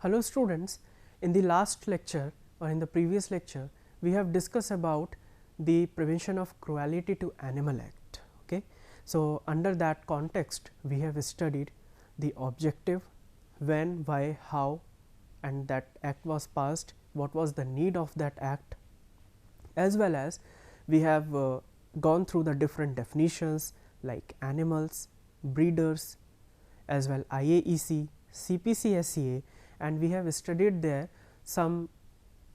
Hello students, in the last lecture or in the previous lecture, we have discussed about the Prevention of Cruelty to Animal Act. Okay. So, under that context, we have studied the objective, when, why, how and that act was passed, what was the need of that act, as well as we have gone through the different definitions like animals, breeders, as well IAEC, CPCSEA, and we have studied there some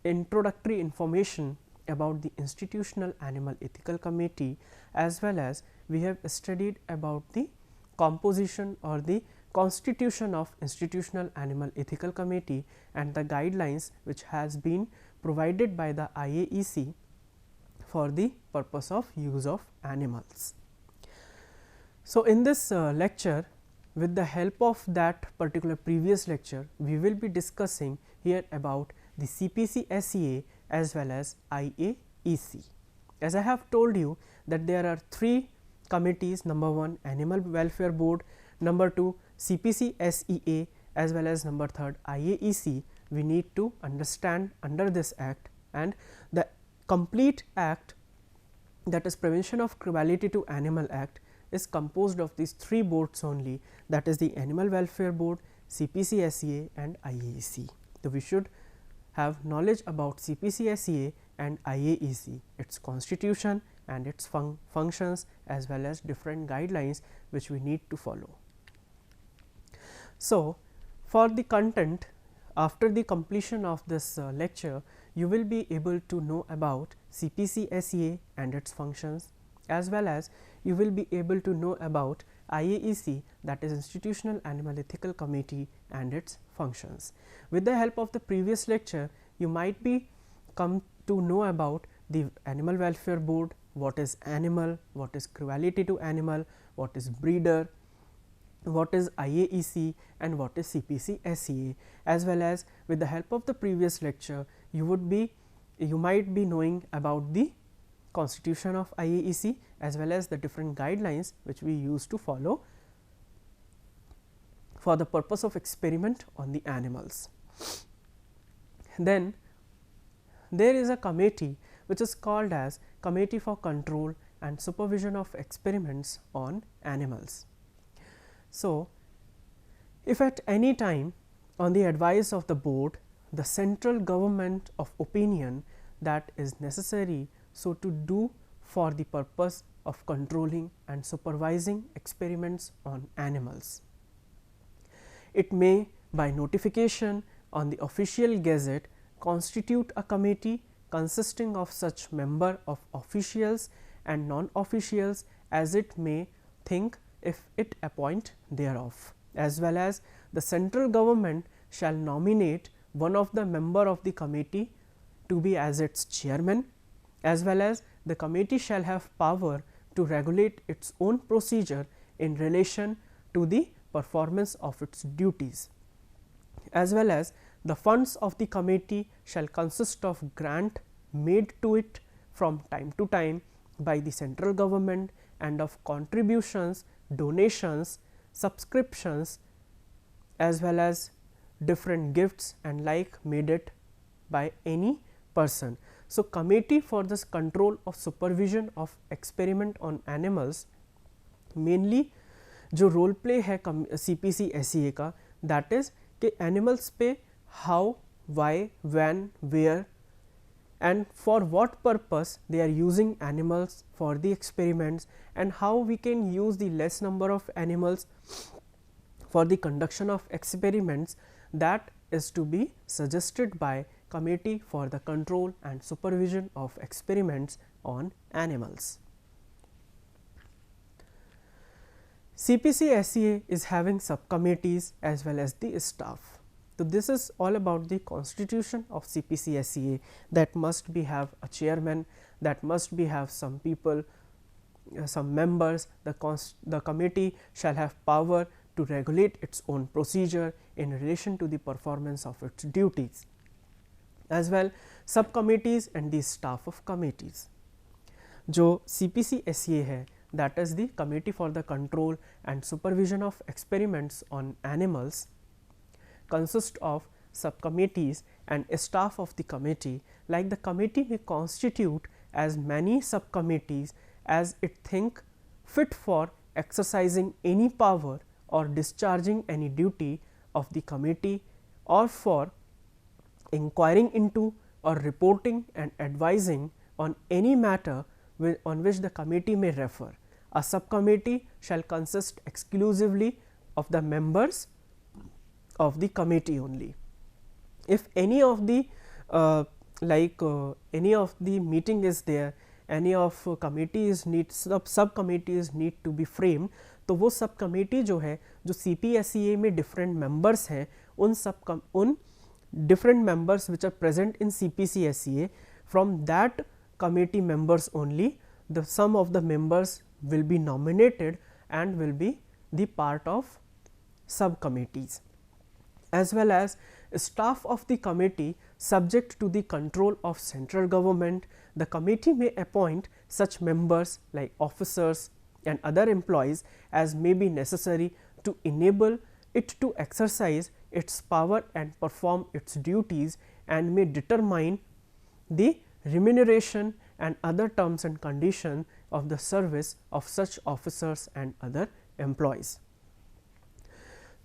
introductory information about the Institutional Animal Ethical Committee, as well as we have studied about the composition or the constitution of Institutional Animal Ethical Committee and the guidelines which has been provided by the IAEC for the purpose of use of animals. So, in this lecture, with the help of that particular previous lecture, we will be discussing here about the CPCSEA as well as IAEC. As I have told you that there are three committees, number 1 Animal Welfare Board, number 2 CPCSEA as well as number 3 IAEC. We need to understand under this act, and the complete act, that is Prevention of Cruelty to Animal Act, is composed of these three boards only, that is the Animal Welfare Board, CPCSEA and IAEC. So, we should have knowledge about CPCSEA and IAEC, its constitution and its functions, as well as different guidelines which we need to follow. So, for the content, after the completion of this lecture, you will be able to know about CPCSEA and its functions, as well as you will be able to know about IAEC, that is Institutional Animal Ethical Committee, and its functions. With the help of the previous lecture, you might be come to know about the Animal Welfare Board, what is animal, what is cruelty to animal, what is breeder, what is IAEC and what is CPCSEA, as well as with the help of the previous lecture, you might be knowing about the constitution of IAEC as well as the different guidelines which we used to follow for the purpose of experiment on the animals. Then there is a committee which is called as Committee for Control and Supervision of Experiments on Animals. So, if at any time on the advice of the board, the central government of opinion that is necessary so to do for the purpose of controlling and supervising experiments on animals, it may by notification on the official gazette constitute a committee consisting of such member of officials and non-officials as it may think if it appoint thereof, as well as the central government shall nominate one of the member of the committee to be as its chairman, as well as the committee shall have power to regulate its own procedure in relation to the performance of its duties, as well as the funds of the committee shall consist of grant made to it from time to time by the central government and of contributions, donations, subscriptions, as well as different gifts and like made it by any person. So, committee for this control of supervision of experiment on animals mainly जो role play है CPCSEA का, that is कि animals पे how, why, when, where and for what purpose they are using animals for the experiments, and how we can use the less number of animals for the conduction of experiments, that is to be suggested by Committee for the Control and Supervision of Experiments on Animals. CPCSEA is having subcommittees as well as the staff. So, this is all about the constitution of CPCSEA, that must be have a chairman, that must be have some people, some members. The committee shall have power to regulate its own procedure in relation to the performance of its duties, as well subcommittees and the staff of committees. जो CPCSEA है, that is the Committee for the Control and Supervision of Experiments on Animals, consist of subcommittees and staff of the committee, like the committee may constitute as many subcommittees as it think fit for exercising any power or discharging any duty of the committee, or for inquiring into or reporting and advising on any matter on which the committee may refer. A subcommittee shall consist exclusively of the members of the committee only. If any of the any of the meeting is there, any of committees need subcommittees need to be framed, तो वो sub committee जो है जो CPSEA में different members हैं उन different members which are present in CPCSEA, from that committee members only some of the members will be nominated and will be the part of subcommittees, as well as staff of the committee subject to the control of central government. The committee may appoint such members like officers and other employees as may be necessary to enable it to exercise its power and perform its duties, and may determine the remuneration and other terms and conditions of the service of such officers and other employees.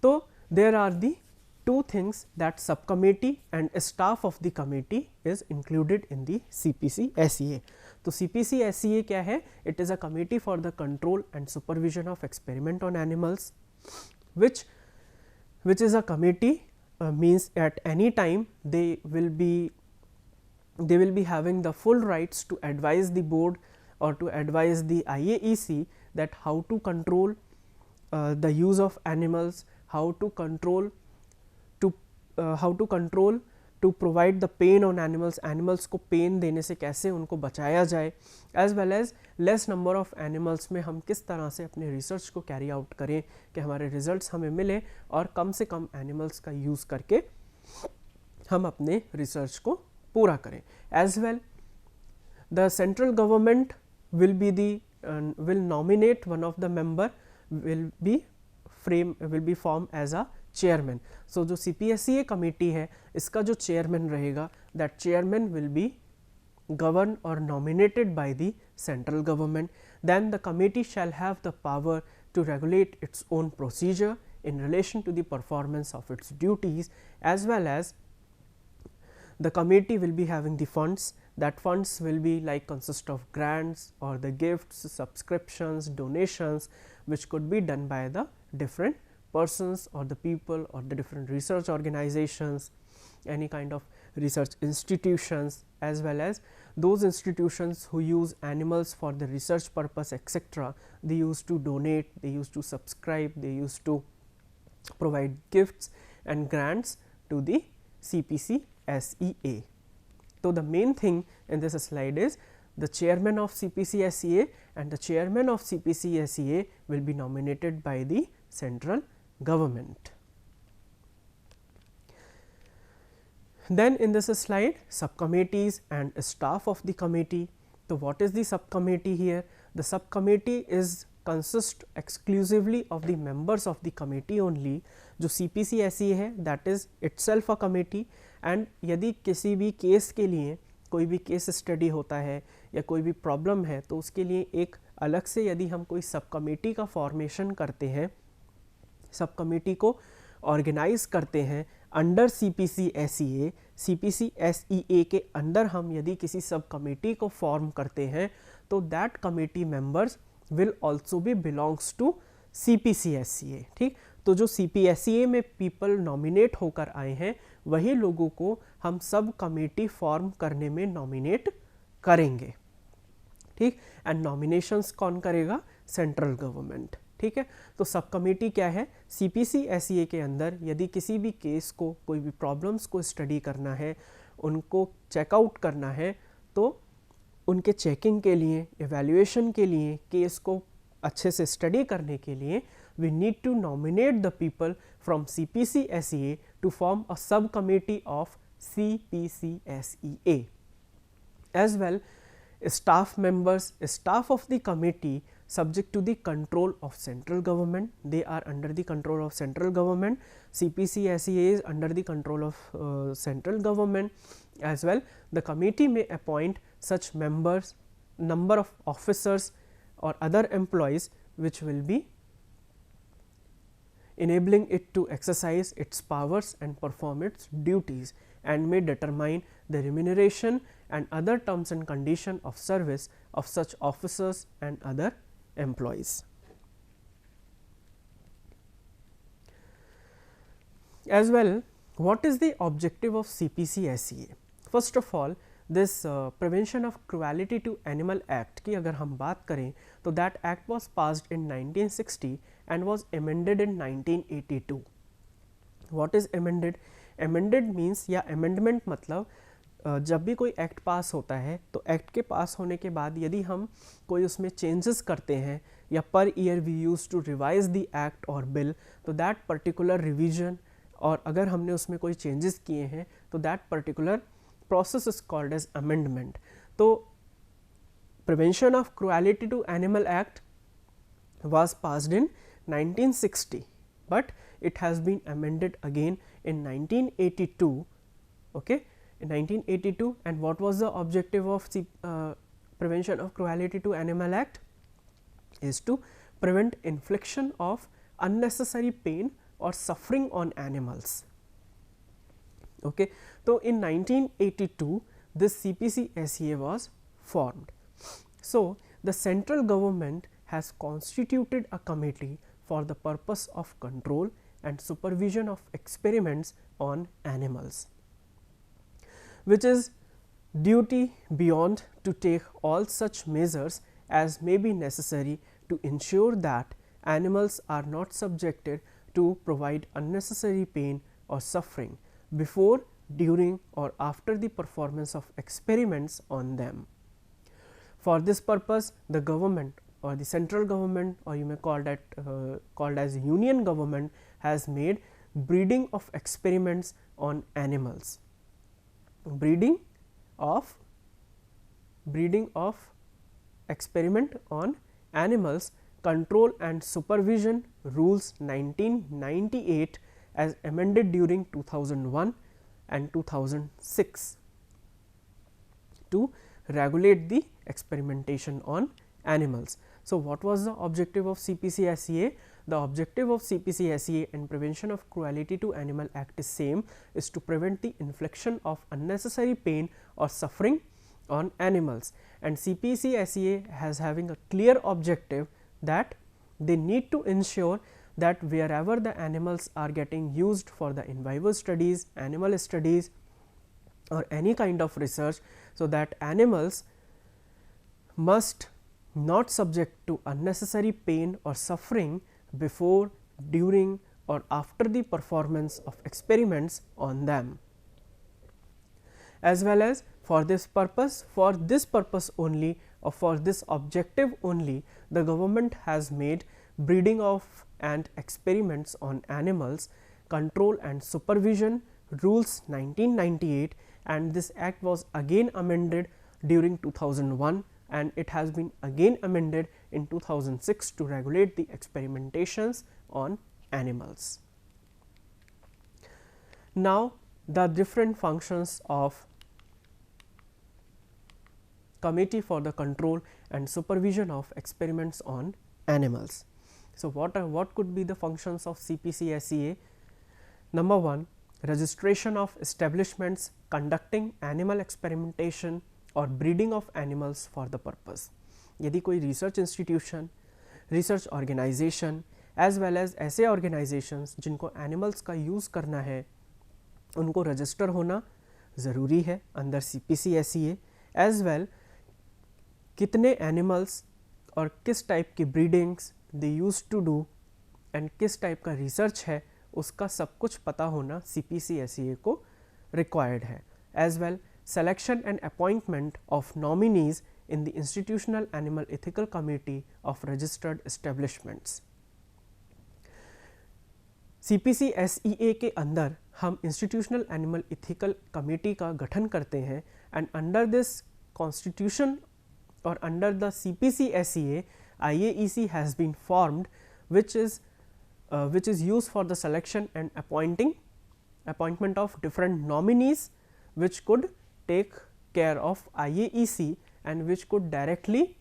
So, there are the two things that subcommittee and staff of the committee is included in the CPCSEA. तो CPCSEA क्या है? It is a committee for the control and supervision of experiment on animals, which is a committee means at any time they will be having the full rights to advise the board or to advise the IAEC that how to control the use of animals, how to control to provide the pain on animals, animals को pain देने से कैसे उनको बचाया जाए, as well as less number of animals में हम किस तरह से अपने research को carry out करें कि हमारे results हमें मिले और कम से कम animals का use करके हम अपने research को पूरा करें. As well, the central government will nominate one of the member will be formed as a chairman. So, जो CPSEA committee है इसका जो chairman रहेगा, that chairman will be governed or nominated by the central government. Then the committee shall have the power to regulate its own procedure in relation to the performance of its duties, as well as the committee will be having the funds. That funds will be like consist of grants or the gifts, subscriptions, donations, which could be done by the different persons or the people or the different research organizations, any kind of research institutions, as well as those institutions who use animals for the research purpose, etc. They used to donate, they used to subscribe, they used to provide gifts and grants to the CPCSEA. So, the main thing in this slide is the chairman of CPCSEA and the chairman of CPCSEA will be nominated by the central government. Then in this slide, subcommittees and staff of the committee. So, what is the subcommittee here? The subcommittee consists exclusively of the members of the committee only. जो CPCSE है that is itself a committee, and यदि किसी भी case के लिए कोई भी case study होता है या कोई भी प्रॉब्लम है तो उसके लिए एक अलग से यदि हम कोई सब कमेटी का फॉर्मेशन करते हैं, सब कमेटी को ऑर्गेनाइज करते हैं अंडर CPCSEA, CPCSEA के अंदर हम यदि किसी सब कमेटी को फॉर्म करते हैं तो that committee members will also be belongs to CPCSEA. ठीक, तो जो CPSEA में पीपल नॉमिनेट होकर आए हैं वही लोगों को हम सब कमेटी फॉर्म करने में नॉमिनेट करेंगे. ठीक, एंड नॉमिनेशंस कौन करेगा? Central government. ठीक है, तो सब कमेटी क्या है? CPCSEA के अंदर यदि किसी भी केस को, कोई भी प्रॉब्लम्स को स्टडी करना है, उनको चेकआउट करना है, तो उनके चेकिंग के लिए, एवेल्यूएशन के लिए, केस को अच्छे से स्टडी करने के लिए we need to nominate the people from CPCSEA to form a subcommittee of CPCSEA. As well, staff members, staff of the committee subject to the control of central government. They are under the control of central government. CPCSEA is under the control of central government as well. The committee may appoint such members, number of officers or other employees which will be enabling it to exercise its powers and perform its duties, and may determine the remuneration and other terms and condition of service of such officers and other employees. As well, what is the objective of CPCSEA? First of all, this Prevention of Cruelty to Animal Act की अगर हम बात करें तो that act was passed in 1960 and was amended in 1982. What is amended? Amended means या amendment मतलब जब भी कोई एक्ट पास होता है तो एक्ट के पास होने के बाद यदि हम कोई उसमें चेंजेस करते हैं या per year we use to revise the act और बिल, तो दैट पर्टिकुलर रिवीजन और अगर हमने उसमें कोई चेंजेस किए हैं तो that particular process is called as amendment. तो prevention of cruelty to animal act was passed in 1960, but it has been amended again in 1982. Okay, in 1982. And what was the objective of Prevention of Cruelty to Animal Act? Is to prevent infliction of unnecessary pain or suffering on animals. Okay, so in 1982 this CPCSEA was formed. So the central government has constituted a committee for the purpose of control and supervision of experiments on animals, which is duty beyond to take all such measures as may be necessary to ensure that animals are not subjected to provide unnecessary pain or suffering before, during or after the performance of experiments on them. For this purpose, the government or the central government, or you may call that called as union government, has made breeding of experiments on animals. Breeding of experiment on animals control and supervision rules 1998 as amended during 2001 and 2006 to regulate the experimentation on animals. So, what was the objective of CPCSEA? The objective of CPCSEA and Prevention of Cruelty to Animal Act is same, is to prevent the infliction of unnecessary pain or suffering on animals, and CPCSEA has having a clear objective that they need to ensure that wherever the animals are getting used for the in vivo studies, animal studies or any kind of research, so that animals must not subject to unnecessary pain or suffering before, during or after the performance of experiments on them. As well as for this purpose only, or for this objective only, the government has made breeding of and experiments on animals control and supervision rules 1998, and this act was again amended during 2001 and it has been again amended in 2006 to regulate the experimentations on animals. Now, the different functions of Committee for the Control and Supervision of Experiments on Animals. So, what could be the functions of CPCSEA? Number 1, registration of establishments conducting animal experimentation और breeding of animals for the purpose. यदि कोई research institution, research organisation as well as ऐसे organisations जिनको animals का use करना है, उनको register होना ज़रूरी है अंडर CPCSEA. एज वेल कितने एनिमल्स और किस टाइप की breedings they use to do and किस टाइप का रिसर्च है, उसका सब कुछ पता होना CPCSEA को रिक्वायर्ड है. As well selection and appointment of nominees in the Institutional Animal Ethical Committee of registered establishments. CPCSEA के अंदर हम Institutional Animal Ethical Committee का गठन करते हैं, and under this constitution or under the CPCSEA IAEC has been formed, which is used for the selection and appointment of different nominees, which could take care of IAEC and which could directly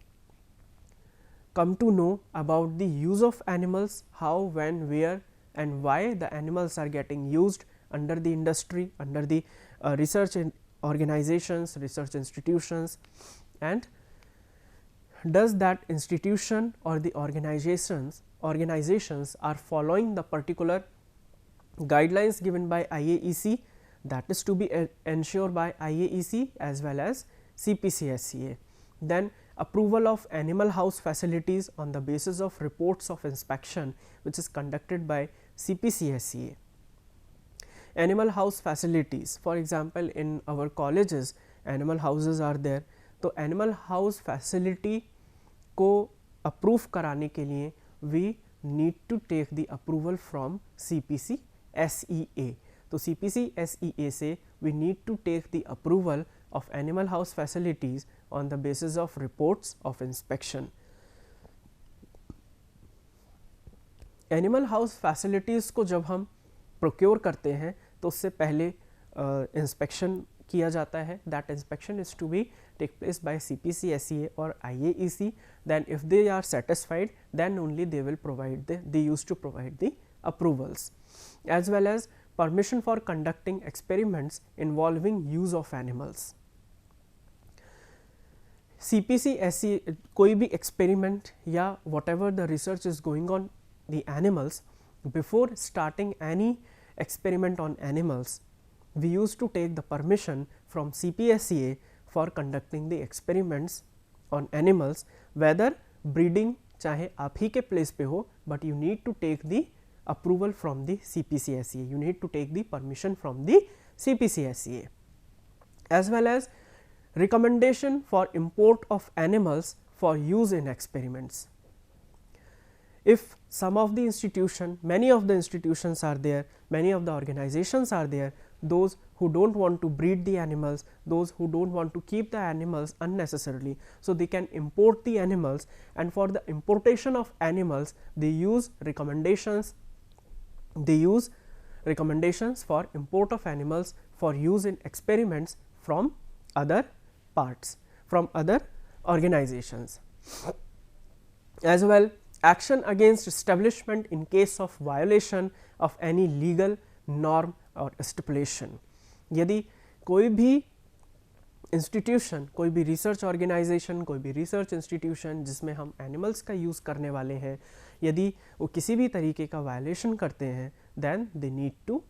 come to know about the use of animals, how, when, where and why the animals are getting used under the industry, under the research organizations, research institutions, and does that institution or the organizations are following the particular guidelines given by IAEC, that is to be ensured by IAEC as well as CPCSEA. Then approval of animal house facilities on the basis of reports of inspection, which is conducted by CPCSEA. Animal house facilities, for example, in our colleges animal houses are there, तो animal house facility को approve कराने के लिए we need to take the approval from CPCSEA. तो CPCSEA से we need to take the approval of animal house facilities on the basis of reports of inspection. Animal house facilities को जब हम procure करते हैं तो उससे पहले इंस्पेक्शन किया जाता है. That inspection is to be take place by CPCSEA और IAEC. Then if they are satisfied then only they will provide they use to provide the approvals, as well as permission for conducting experiments involving use of animals. CPCSE कोई भी experiment या whatever the research is going on the animals, before starting any experiment on animals, we used to take the permission from CPCSEA for conducting the experiments on animals, whether breeding चाहे आप ही के place पे हो, but you need to take the approval from the CPCSEA, you need to take the permission from the CPCSEA, as well as recommendation for import of animals for use in experiments. If some of the institution, many of the institutions are there, many of the organizations are there, those who do not want to breed the animals, those who do not want to keep the animals unnecessarily, so they can import the animals, and for the importation of animals they use recommendations. They use recommendations for import of animals for use in experiments from other parts, from other organizations. As well, action against establishment in case of violation of any legal norm or stipulation. यदि कोई भी institution, कोई भी research organisation, कोई भी research institution जिसमें हम animals का यूज़ करने वाले हैं, यदि वो किसी भी तरीके का वायलेशन करते हैं, then they need to,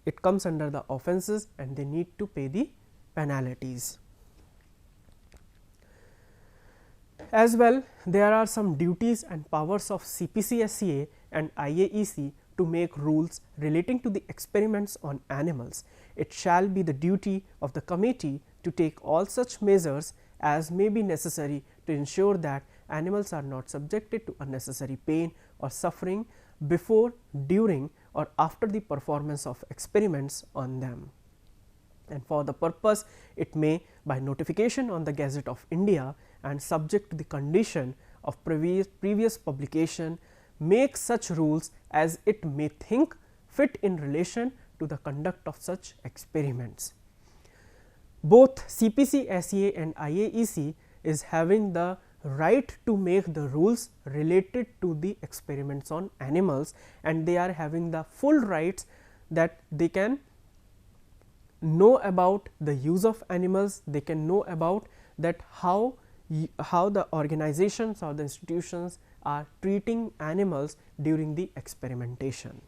it comes under the offences and they need to pay the penalties. As well, there are some duties and powers of CPCSEA and IAEC to make rules relating to the experiments on animals. It shall be the duty of the committee to take all such measures as may be necessary to ensure that animals are not subjected to unnecessary pain or suffering before, during or after the performance of experiments on them. And for the purpose, it may by notification on the Gazette of India and subject to the condition of previous publication, make such rules as it may think fit in relation to the conduct of such experiments. Both CPCSEA and IAEC is having the right to make the rules related to the experiments on animals, and they are having the full rights that they can know about the use of animals, they can know about that how the organizations or the institutions are treating animals during the experimentation.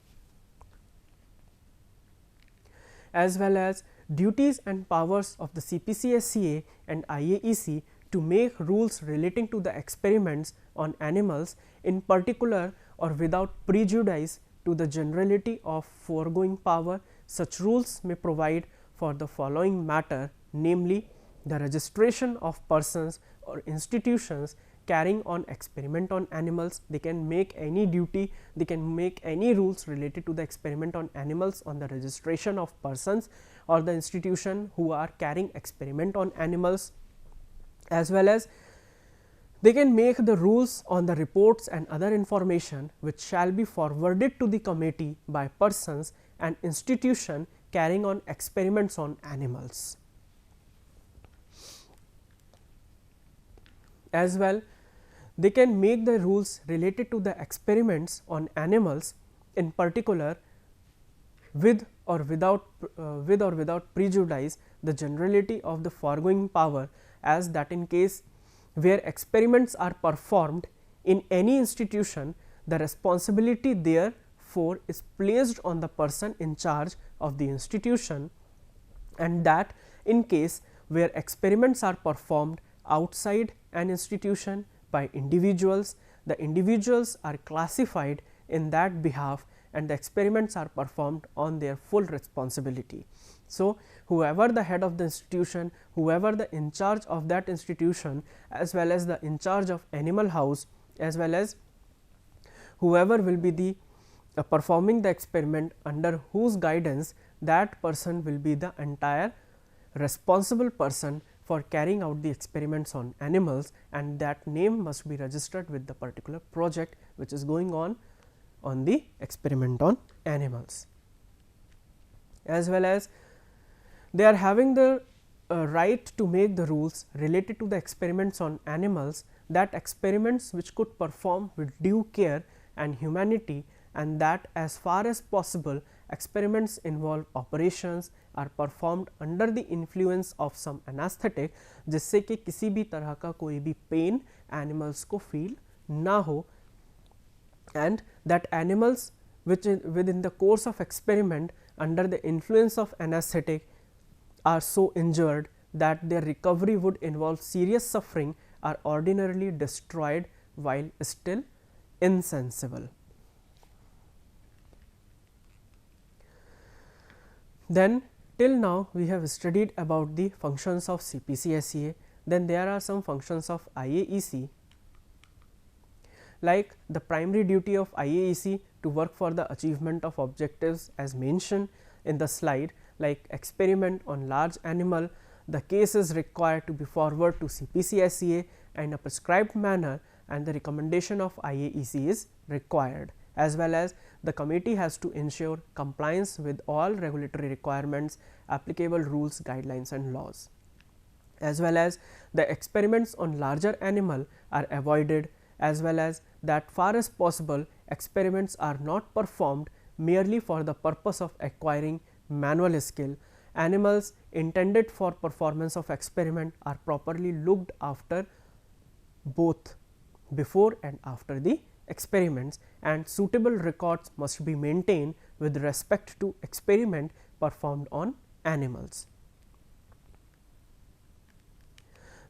As well as duties and powers of the CPCSEA and IAEC to make rules relating to the experiments on animals, in particular or without prejudice to the generality of foregoing power. Such rules may provide for the following matter, namely the registration of persons or institutions carrying on experiment on animals. They can make any duty, they can make any rules related to the experiment on animals on the registration of persons or the institution who are carrying experiment on animals, as well as They can make the rules on the reports and other information which shall be forwarded to the committee by persons and institution carrying on experiments on animals. As well, they can make the rules related to the experiments on animals, in particular with or without prejudice the generality of the foregoing power, as that in case where experiments are performed in any institution, the responsibility therefore is placed on the person in charge of the institution, and that in case where experiments are performed outside an institution by individuals, the individuals are classified in that behalf and the experiments are performed on their full responsibility. So, whoever the head of the institution, whoever the in charge of that institution, as well as the in charge of animal house, as well as whoever will be the performing the experiment under whose guidance, that person will be the entire responsible person for carrying out the experiments on animals, and that name must be registered with the particular project which is going on the experiment on animals. As well as they are having the right to make the rules related to the experiments on animals, that experiments which could perform with due care and humanity, and that as far as possible experiments involve operations are performed under the influence of some anesthetic, जिससे कि किसी भी तरह का कोई भी pen animals को feel ना हो, and that animals which within the course of experiment under the influence of anesthetic are so injured that their recovery would involve serious suffering are ordinarily destroyed while still insensible. Then till now we have studied about the functions of CPCSEA, then there are some functions of IAEC, like the primary duty of IAEC to work for the achievement of objectives as mentioned in the slide, like experiment on large animal, the case is required to be forwarded to CPCSEA in a prescribed manner and the recommendation of IAEC is required, as well as the committee has to ensure compliance with all regulatory requirements, applicable rules, guidelines and laws, as well as the experiments on larger animal are avoided, as well as that far as possible experiments are not performed merely for the purpose of acquiring manual skill. Animals intended for performance of experiment are properly looked after both before and after the experiments, and suitable records must be maintained with respect to experiment performed on animals.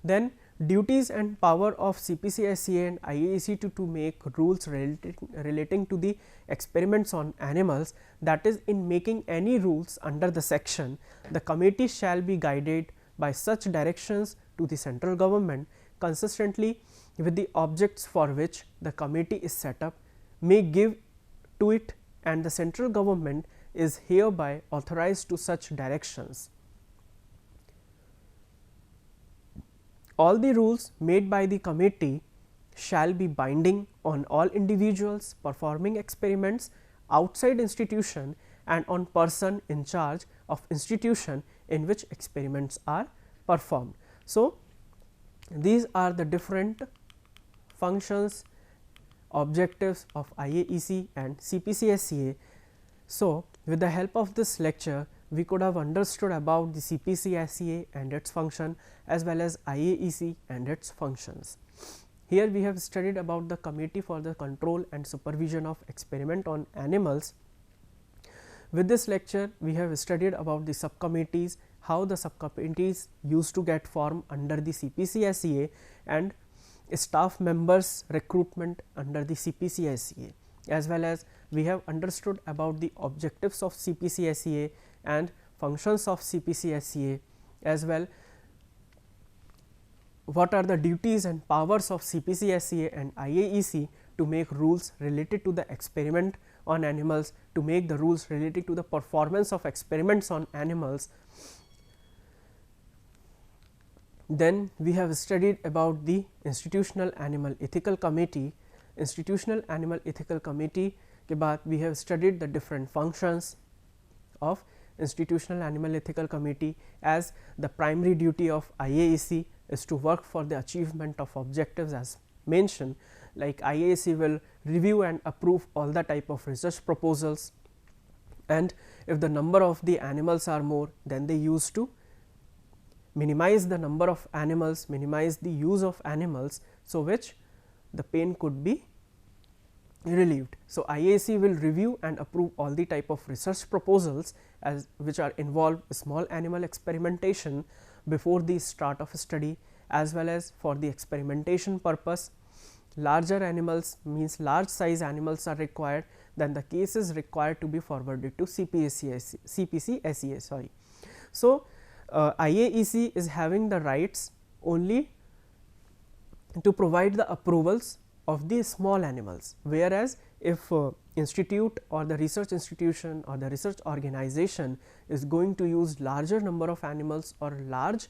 Then duties and power of CPCSEA and IAEC to make rules relating to the experiments on animals, that is, in making any rules under the section, the committee shall be guided by such directions to the central government consistently with the objects for which the committee is set up, may give to it, and the central government is hereby authorized to such directions. All the rules made by the committee shall be binding on all individuals performing experiments outside institution and on person in charge of institution in which experiments are performed. So, these are the different functions, objectives of IAEC and CPCSEA. So, with the help of this lecture, we could have understood about the CPCSEA and its function as well as IAEC and its functions. Here we have studied about the Committee for the Control and Supervision of Experiment on Animals. With this lecture, we have studied about the subcommittees, how the subcommittees used to get formed under the CPCSEA, and staff members recruitment under the CPCSEA, as well as we have understood about the objectives of CPCSEA and functions of CPCSEA, as well what are the duties and powers of CPCSEA and IAEC to make rules related to the experiment on animals, to make the rules related to the performance of experiments on animals. Then we have studied about the Institutional Animal Ethical Committee. Institutional Animal Ethical Committee के बाद we have studied the different functions of Institutional Animal Ethical Committee, as the primary duty of IAEC is to work for the achievement of objectives as mentioned, like IAEC will review and approve all the type of research proposals, and if the number of the animals are more, then they used to minimize the number of animals, minimize the use of animals, so which the pain could be relieved. So, IAEC will review and approve all the type of research proposals as which are involved small animal experimentation before the start of a study, as well as for the experimentation purpose. Larger animals means large size animals are required, then the case is required to be forwarded to CPCSEA. Sorry. So, IAEC is having the rights only to provide the approvals of the small animals, whereas if institute or the research institution or the research organization is going to use larger number of animals or large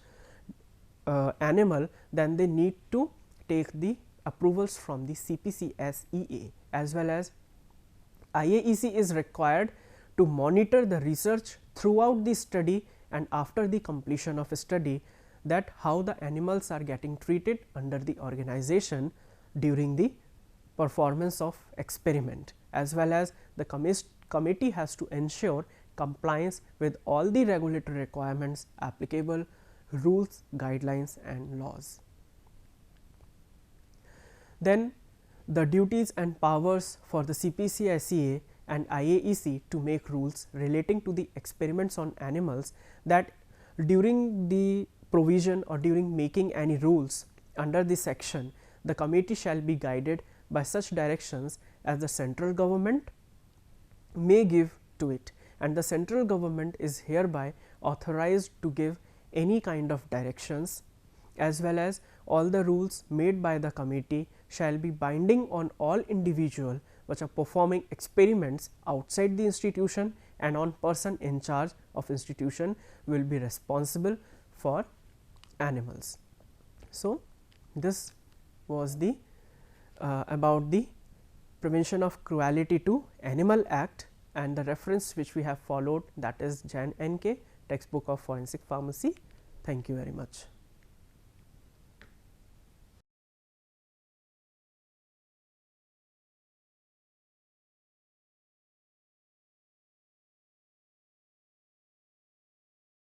animal, then they need to take the approvals from the CPCSEA, as well as IAEC is required to monitor the research throughout the study and after the completion of a study, that how the animals are getting treated under the organization during the performance of experiment, as well as the committee has to ensure compliance with all the regulatory requirements, applicable rules, guidelines and laws. Then the duties and powers for the CPCSEA and IAEC to make rules relating to the experiments on animals, that during the provision or during making any rules under this section, the committee shall be guided by such directions as the central government may give to it, and the central government is hereby authorized to give any kind of directions, as well as all the rules made by the committee shall be binding on all individual which are performing experiments outside the institution, and on person in charge of institution will be responsible for animals. So, this was the about the Prevention of Cruelty to Animal Act, and the reference which we have followed, that is Jan N.K. textbook of forensic pharmacy. Thank you very much.